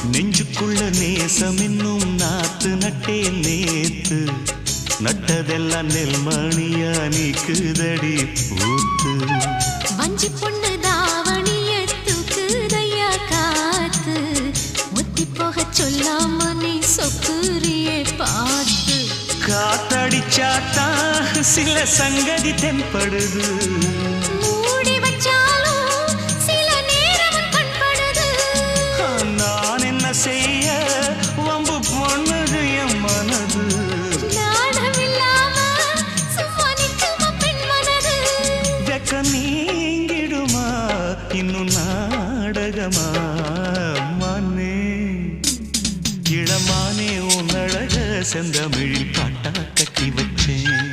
நெஞ்சுக்குள்ள நேசம் இன்னும் நாத்து நட்டே நேத்து நட்டதெல்லாம் நெல்மணியா நீக்குதடி பூத்து வஞ்சி பொண்ணு தாவணிய தூக்குதையா காத்து முத்தி போக சொல்லாம நீ சொக்குரியே பார்த்து காத்தடிச்சாத்தான் சில சங்கதி தென்படுது மூடி வச்சாலும் சில நேரம் கண்படுது நான் என்ன செய்ய வம்பு பொண்ணுது என் மனது நாடமில்லாம சும்மா நிற்குமா பெண் மனது வெக்க நீங்கிடுமா இன்னும் நாடகமா மானே இளமானே உன் அழக செந்தமிழில் பாட்டா கட்டி வச்சேன்